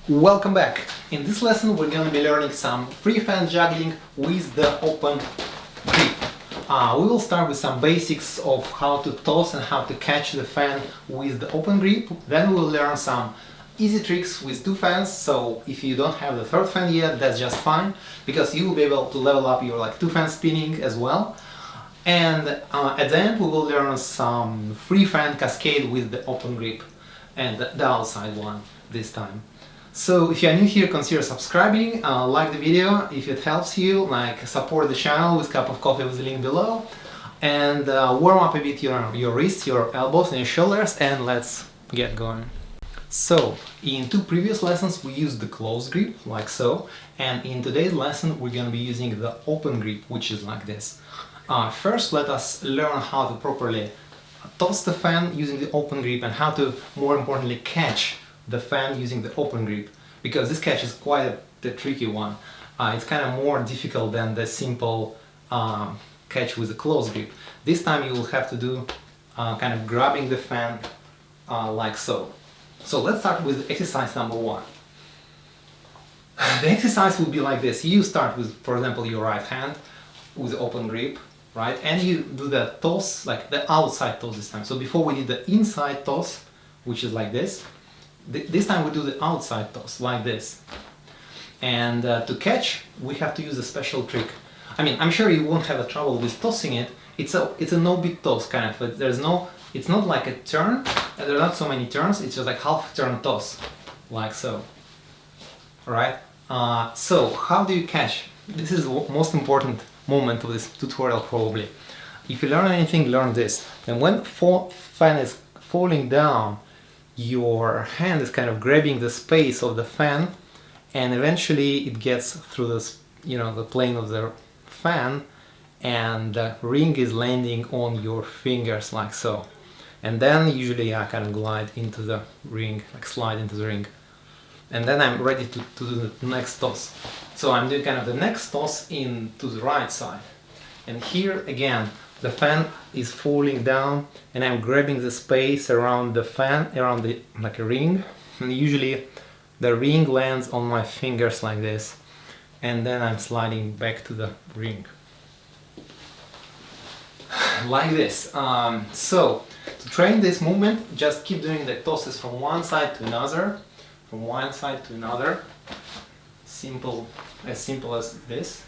Welcome back! In this lesson we're going to be learning some free fan juggling with the open grip. We will start with some basics of how to toss and how to catch the fan with the open grip. Then we'll learn some easy tricks with two fans, so if you don't have the third fan yet, that's just fine, because you will be able to level up your two fan spinning as well. And at the end we will learn some free fan cascade with the open grip and the outside one this time. So if you are new here, consider subscribing, like the video if it helps you, support the channel with a cup of coffee with the link below, and warm up a bit your wrists, your elbows and your shoulders, and let's get going. So in two previous lessons we used the closed grip, like so, and in today's lesson we're going to be using the open grip, which is like this. First let us learn how to properly toss the fan using the open grip and how to, more importantly, catch the fan using the open grip, because this catch is quite a tricky one. It's kind of more difficult than the simple catch with the closed grip. This time you will have to do kind of grabbing the fan like so. So let's start with exercise number one. The exercise will be like this. You start with, for example, your right hand with the open grip, right? And you do the toss, like the outside toss this time. So before we did the inside toss, which is like this. This time we do the outside toss, like this. And to catch, we have to use a special trick. I mean, I'm sure you won't have a trouble with tossing it. It's a no-big toss, kind of. But it's not like a turn. There are not so many turns. It's just like half-turn toss, like so. Alright? So, how do you catch? This is the most important moment of this tutorial, probably. If you learn anything, learn this. And when fan is falling down, your hand is kind of grabbing the space of the fan, and eventually it gets through this, the plane of the fan, and the ring is landing on your fingers like so. And then usually I kind of glide into the ring, like slide into the ring. And then I'm ready to do the next toss. So I'm doing kind of the next toss into the right side. And here again, the fan is falling down and I'm grabbing the space around the fan, around the like a ring, and usually the ring lands on my fingers like this, and then I'm sliding back to the ring like this. So to train this movement, just keep doing the tosses from one side to another, from one side to another, as simple as this.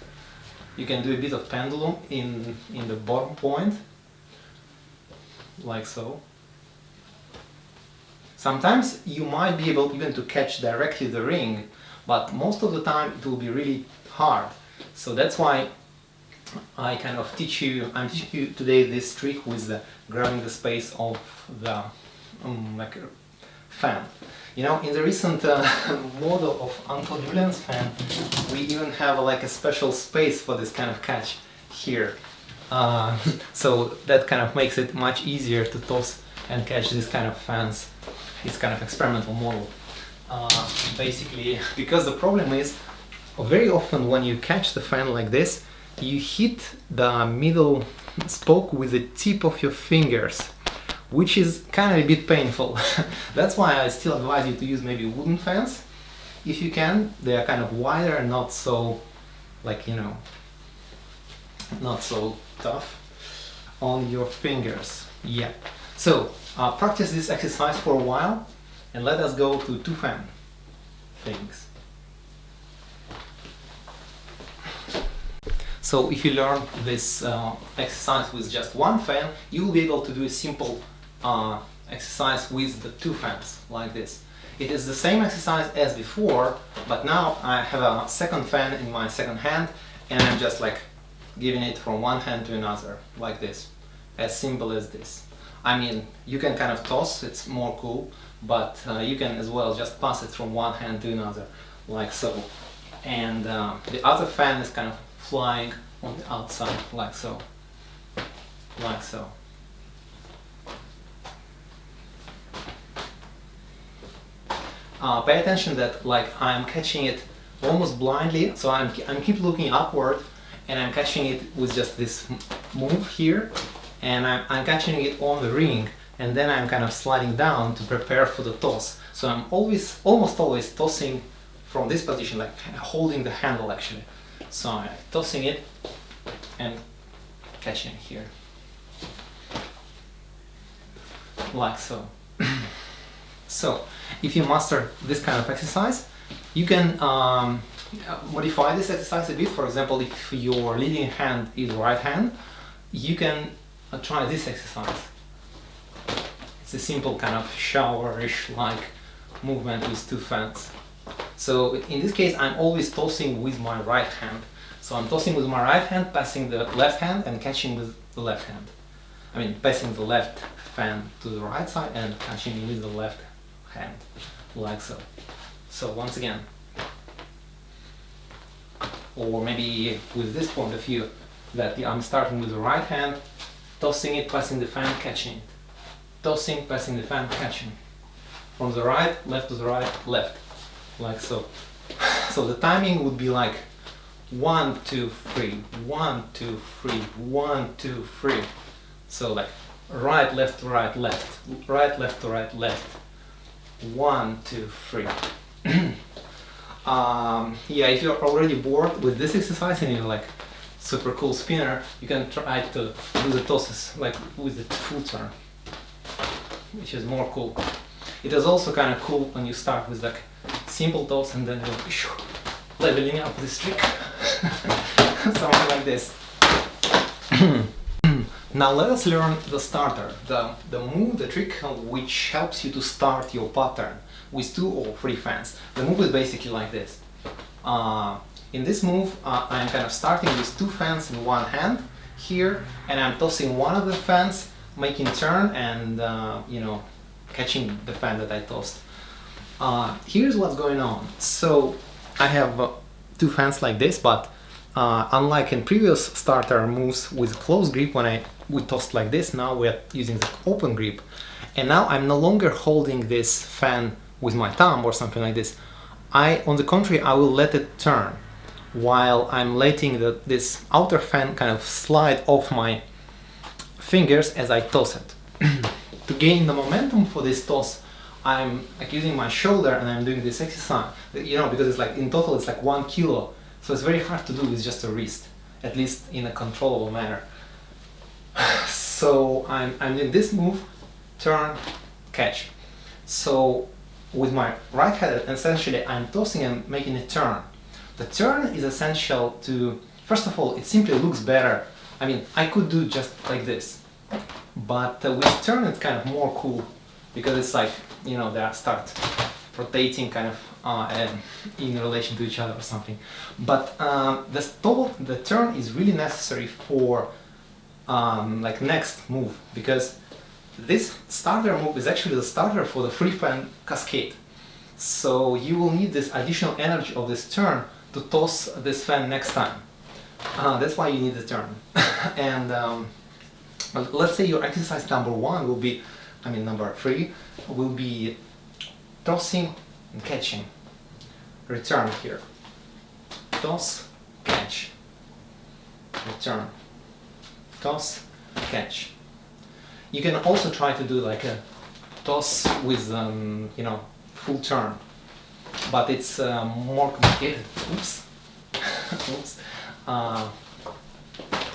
You can do a bit of pendulum in the bottom point, like so. Sometimes you might be able even to catch directly the ring, but most of the time it will be really hard. So that's why I'm teaching you today this trick with grabbing the space of the like a fan. In the recent model of Uncle Julian's fan, we even have a special space for this kind of catch here. So that kind of makes it much easier to toss and catch this kind of fans. It's kind of experimental model. Basically, because the problem is, very often when you catch the fan like this, you hit the middle spoke with the tip of your fingers, which is kind of a bit painful. That's why I still advise you to use maybe wooden fans. If you can, they are kind of wider and not so, not so tough on your fingers. Yeah. So, practice this exercise for a while and let us go to two fan things. So if you learn this exercise with just one fan, you will be able to do a simple exercise with the two fans, like this. It is the same exercise as before, but now I have a second fan in my second hand, and I'm just giving it from one hand to another, like this. As simple as this. I mean, you can kind of toss, it's more cool, but you can as well just pass it from one hand to another, like so. And the other fan is kind of flying on the outside, like so. Like so. Pay attention that I'm catching it almost blindly, so I'm keep looking upward, and I'm catching it with just this move here, and I'm catching it on the ring. and then I'm kind of sliding down to prepare for the toss. So I'm almost always tossing from this position, like holding the handle actually. So I'm tossing it and catching here, like so. So if you master this kind of exercise, you can modify this exercise a bit. For example, if your leading hand is right hand, you can try this exercise. It's a simple kind of showerish like movement with two fans. So in this case, I'm always tossing with my right hand. So I'm tossing with my right hand, passing the left hand and catching with the left hand. I mean, passing the left fan to the right side and catching with the left hand, like so. So once again, or maybe with this point of view, that I'm starting with the right hand, tossing it, passing the fan, catching it. Tossing, passing the fan, catching. From the right, left to the right, left, like so. So the timing would be like 1, 2, 3, 1, 2, 3, 1, 2, 3. So like right, left to right, left, right, left to right, left. 1, 2, 3. Yeah, if you're already bored with this exercise and you're like super cool spinner, you can try to do the tosses like with the full turn, which is more cool. It is also kind of cool when you start with like simple toss and then you're leveling up this trick. Something like this. Now let us learn the starter, the move, the trick which helps you to start your pattern with 2 or 3 fans. The move is basically like this. In this move, I'm kind of starting with 2 fans in one hand here, and I'm tossing one of the fans, making turn and you know, catching the fan that I tossed. Here's what's going on. So I have 2 fans like this, but unlike in previous starter moves with close grip, when we tossed like this, now we're using the open grip, and now I'm no longer holding this fan with my thumb or something like this. On the contrary, I will let it turn while I'm letting this outer fan kind of slide off my fingers as I toss it. To gain the momentum for this toss, I'm like using my shoulder and I'm doing this exercise, you know, because it's like in total it's like 1 kilo, so it's very hard to do with just a wrist, at least in a controllable manner. So I'm doing this move, turn, catch. So with my right hand, essentially I'm tossing and making a turn. The turn is essential to, first of all, it simply looks better. I mean, I could do just like this, but with turn it's kind of more cool, because it's like, you know, they start rotating kind of in relation to each other or something. But the turn is really necessary for like next move, because this starter move is actually the starter for the free fan cascade. So you will need this additional energy of this turn to toss this fan next time. That's why you need the turn. And let's say your exercise number 1 will be, number 3 will be tossing and catching. Return here. Toss, catch. Return. Toss, catch. You can also try to do like a toss with, you know, full turn, but it's more complicated. Oops. Oops.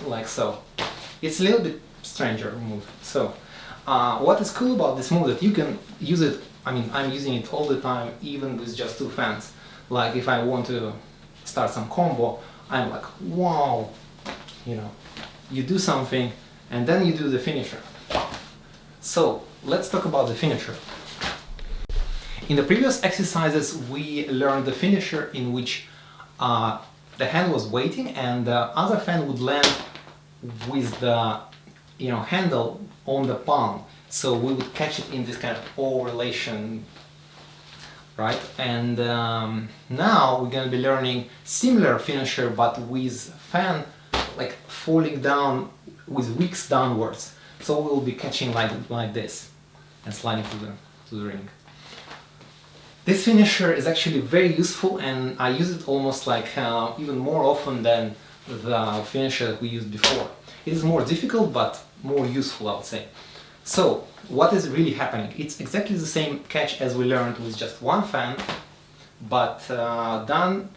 Like so. It's a little bit stranger move. So, what is cool about this move that you can use it. I'm using it all the time, even with just 2 fans. Like if I want to start some combo, I'm like, wow, you know, you do something and then you do the finisher. So let's talk about the finisher. In the previous exercises, we learned the finisher in which the hand was waiting and the other fan would land with the, you know, handle on the palm. So we would catch it in this kind of O relation, right? And now we're going to be learning similar finisher, but with fan like falling down with wicks downwards. So we'll be catching like this and sliding to the ring. This finisher is actually very useful, and I use it almost like even more often than the finisher that we used before. It is more difficult but more useful, I would say. So what is really happening? It's exactly the same catch as we learned with just one fan, but done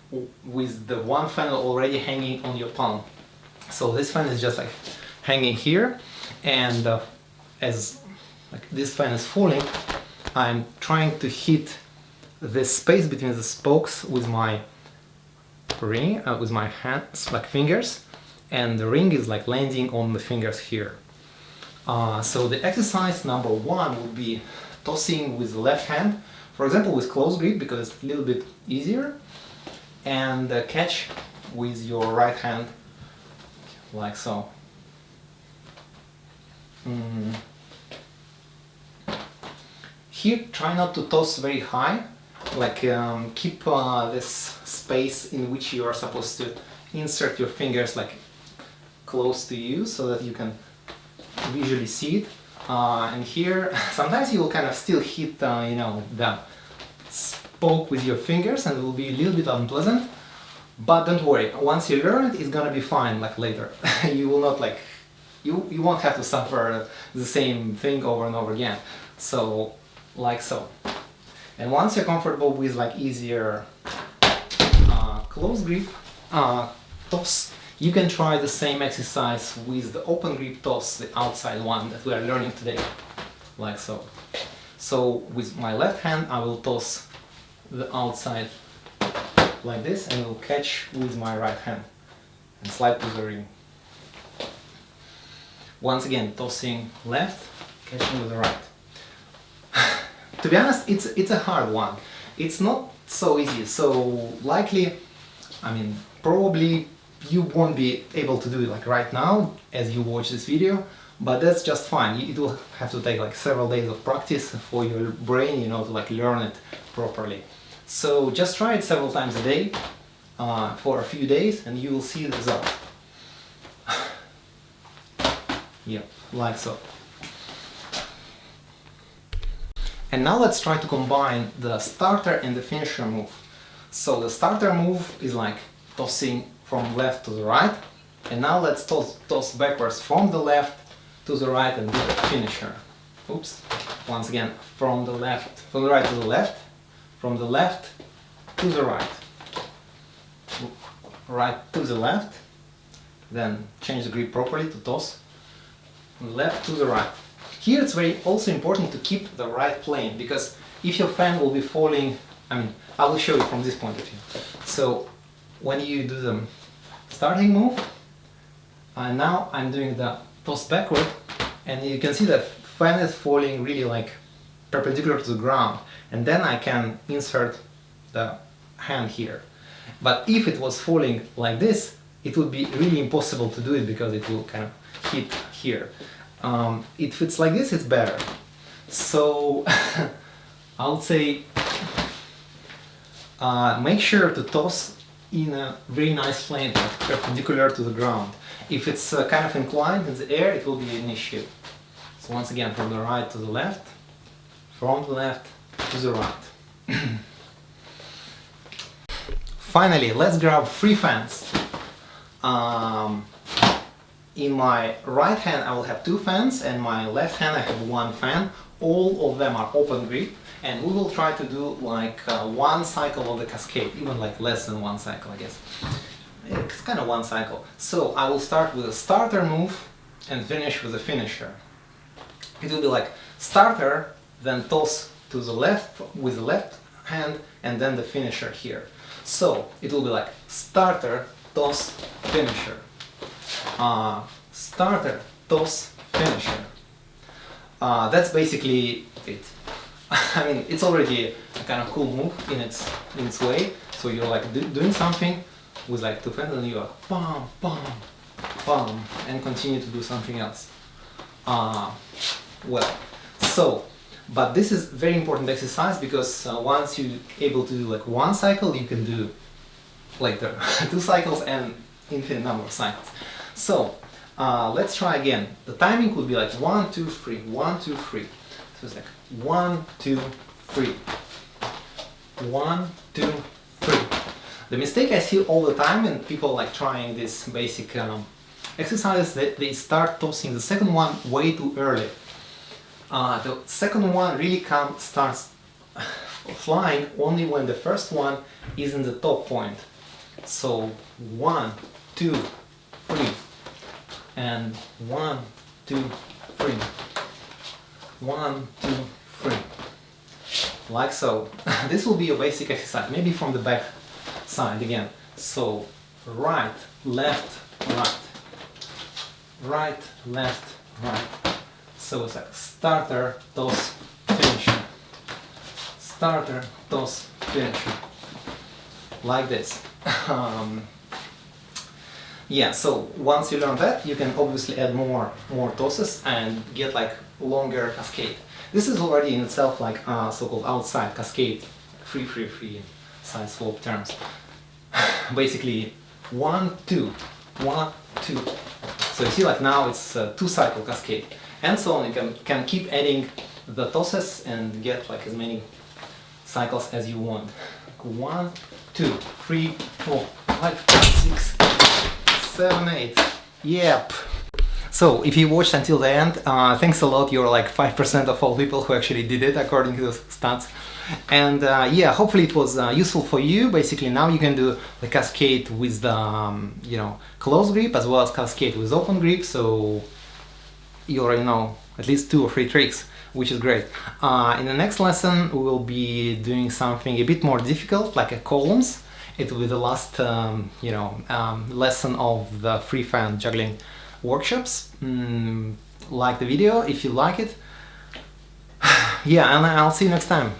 with the one fan already hanging on your palm. So this fan is just like hanging here, and as like this fan is falling, I'm trying to hit this space between the spokes with my ring, with my hands, like fingers, and the ring is like landing on the fingers here. So the exercise number one would be tossing with the left hand, for example with close grip because it's a little bit easier, and catch with your right hand like so. Here try not to toss very high, like keep this space in which you are supposed to insert your fingers like close to you so that you can visually see it. And here sometimes you will kind of still hit you know, the spoke with your fingers and it will be a little bit unpleasant, but don't worry, once you learn it, it's gonna be fine like later. You will not like, you won't have to suffer the same thing over and over again. So like so. And once you're comfortable with like easier close grip toss, you can try the same exercise with the open grip toss, the outside one that we are learning today, like so. So with my left hand I will toss the outside like this and will catch with my right hand and slide to the ring. Once again, tossing left, catching with the right. To be honest, it's a hard one. It's not so easy, so likely, I mean, probably you won't be able to do it like right now as you watch this video, but that's just fine. It will have to take like several days of practice for your brain, you know, to like learn it properly. So just try it several times a day for a few days and you will see the result. Yeah, like so. And now let's try to combine the starter and the finisher move. So the starter move is like tossing from left to the right, and now let's toss backwards from the left to the right and do the finisher. Oops. Once again, from the right to the left, from the left to the right, right to the left, then change the grip properly to toss, left to the right. Here it's very also important to keep the right plane, because if your fan will be falling, I mean, I will show you from this point of view. So when you do the starting move, now I'm doing the toss backward, and you can see that fan is falling really like perpendicular to the ground, and then I can insert the hand here. But if it was falling like this, it would be really impossible to do it because it will kind of hit here. If it's like this, it's better. So I would say make sure to toss in a very nice plane, like perpendicular to the ground. If it's kind of inclined in the air, it will be an issue. So once again, from the right to the left, from the left to the right. Finally, let's grab 3 fans. In my right hand I will have 2 fans, and my left hand I have 1 fan. All of them are open grip, and we will try to do like 1 cycle of the Cascade, even like less than 1 cycle, I guess. It's kind of 1 cycle. So I will start with a starter move and finish with a finisher. It will be like starter, then toss to the left with the left hand, and then the finisher here. So it will be like starter, toss, finisher. Starter, toss, finisher. That's basically it. I mean, it's already a kind of cool move in its way. So you're like doing something with like 2 fans, and you're like bam, bam, bam, and continue to do something else. Well, so, but this is very important exercise, because once you're able to do like 1 cycle, you can do like the 2 cycles and infinite number of cycles. So let's try again. The timing would be like 1, 2, 3, 1, 2, 3. So it's like 1, 2, 3, 1, 2, 3. The mistake I see all the time, and people like trying this basic exercise, that they start tossing the second one way too early. The second one really starts flying only when the first one is in the top point. So 1, 2, 3, and 1, 2, 3, 1, 2, 3, like so. This will be a basic exercise, maybe from the back side again. So right, left, right, right, left, right. So it's like starter, toss, finisher, starter, toss, finisher, like this. Yeah, so once you learn that, you can obviously add more tosses and get like longer cascade. This is already in itself like so-called outside cascade, free side slope terms. Basically 1, 2, 1, 2. So you see, like now it's a 2-cycle cascade, and so on. You can keep adding the tosses and get like as many cycles as you want. 1, 2, 3, 4, 5, 6, 7, 8. Yep. So if you watched until the end, thanks a lot. You're like 5% of all people who actually did it according to those stats. And yeah, hopefully it was useful for you. Basically now you can do the cascade with the you know, closed grip as well as cascade with open grip. So you already know at least 2 or 3 tricks, which is great. In the next lesson we will be doing something a bit more difficult, like a columns. It will be the last you know, lesson of the free fan juggling workshops. Like the video if you like it. Yeah, and I'll see you next time.